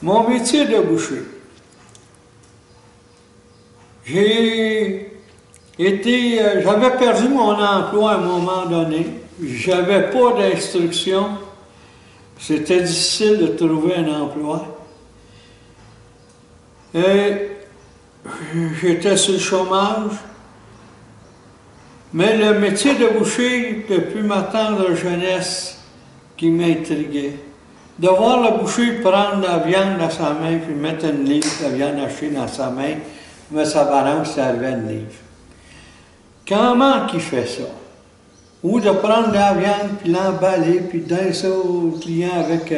Mon métier de boucher. J'avais perdu mon emploi à un moment donné. J'avais pas d'instruction. C'était difficile de trouver un emploi. Et j'étais sur le chômage. Mais le métier de boucher, depuis ma tendre jeunesse, qui m'intriguait. De voir le boucher prendre la viande dans sa main, puis mettre une livre de viande hachée dans sa main, mais sa balance servait une livre. Comment qu'il fait ça? Ou de prendre la viande, puis l'emballer, puis donner ça au client avec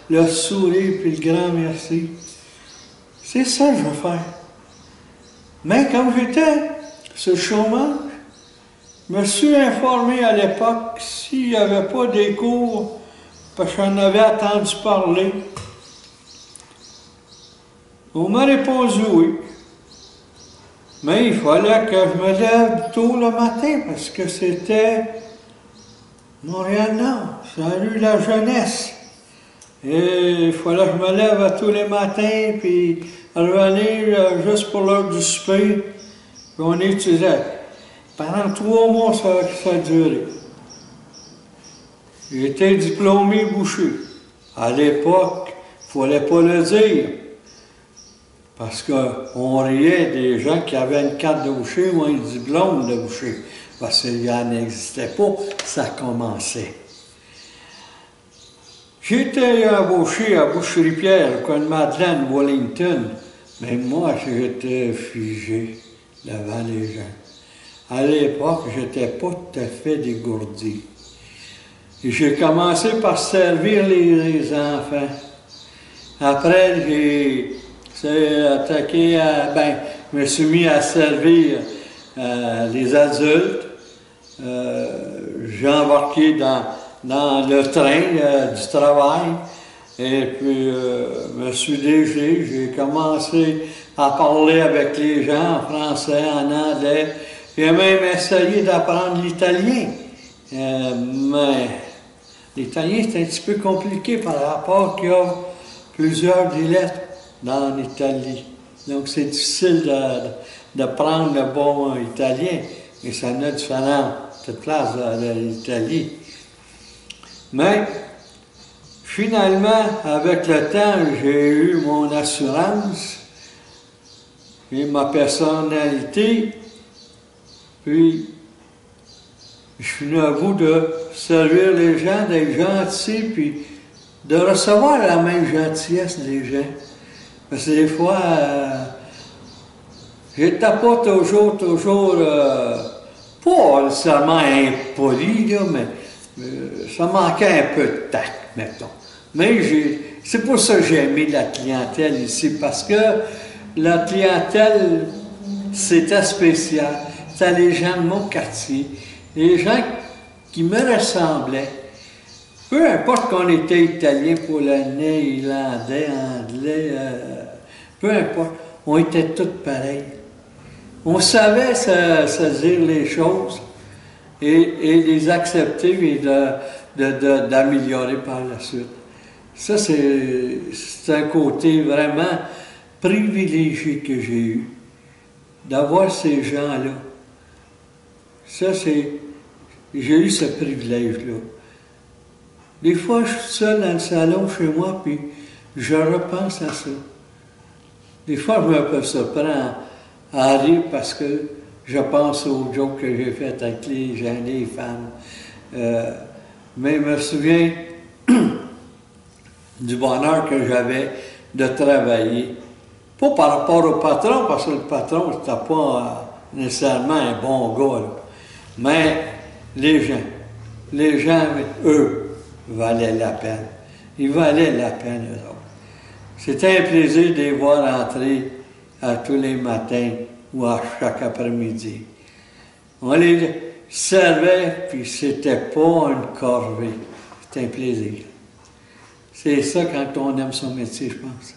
le sourire, puis le grand merci. C'est ça que je veux faire. Mais comme j'étais sur le chômage, je me suis informé à l'époque s'il n'y avait pas des cours, parce que j'en avais entendu parler. On m'a répondu oui. Mais il fallait que je me lève tôt le matin, parce que c'était Montréal-Nord, salut la jeunesse. Et il fallait que je me lève à tous les matins, puis revenir juste pour l'heure du souper, puis on étudiait. Pendant 3 mois, ça a duré. J'étais diplômé boucher. À l'époque, il ne fallait pas le dire. Parce qu'on riait des gens qui avaient une carte de boucher ou un diplôme de boucher. Parce qu'il n'en existait pas, ça commençait. J'étais embauché à Boucherie-Pierre, au coin de Madeleine, Wellington. Mais moi, j'étais figé devant les gens. À l'époque, je n'étais pas tout à fait dégourdi. Et j'ai commencé par servir les enfants. Après, je me suis mis à servir les adultes. J'ai embarqué dans le train du travail. Et puis, me suis dirigé. J'ai commencé à parler avec les gens en français, en anglais. J'ai même essayé d'apprendre l'italien. Mais l'italien, c'est un petit peu compliqué par rapport qu'il y a plusieurs dialectes dans l'Italie. Donc, c'est difficile de prendre le bon italien. Et ça en a différentes places de l'Italie. Mais, finalement, avec le temps, j'ai eu mon assurance et ma personnalité. Puis, je suis venu à bout de servir les gens, d'être gentil, puis de recevoir la même gentillesse des gens. Parce que des fois, j'étais pas toujours, pas nécessairement impoli, là, mais ça manquait un peu de tact, mettons. Mais c'est pour ça que j'ai aimé la clientèle ici, parce que la clientèle, c'était spécial. C'était les gens de mon quartier, les gens qui me ressemblaient. Peu importe qu'on était italien, polonais, irlandais, anglais, peu importe, on était tous pareils. On savait se dire les choses et les accepter et d'améliorer par la suite. Ça, c'est un côté vraiment privilégié que j'ai eu, d'avoir ces gens-là. Ça, j'ai eu ce privilège-là. Des fois, je suis seul dans le salon chez moi, puis je repense à ça. Des fois, je me surprends à rire parce que je pense aux jokes que j'ai faites avec les gens, les femmes. Mais je me souviens du bonheur que j'avais de travailler. Pas par rapport au patron, parce que le patron, c'était pas nécessairement un bon gars, là. Mais les gens, eux, valaient la peine. Ils valaient la peine, eux autres. C'était un plaisir de les voir entrer à tous les matins ou à chaque après-midi. On les servait, puis c'était pas une corvée. C'était un plaisir. C'est ça quand on aime son métier, je pense.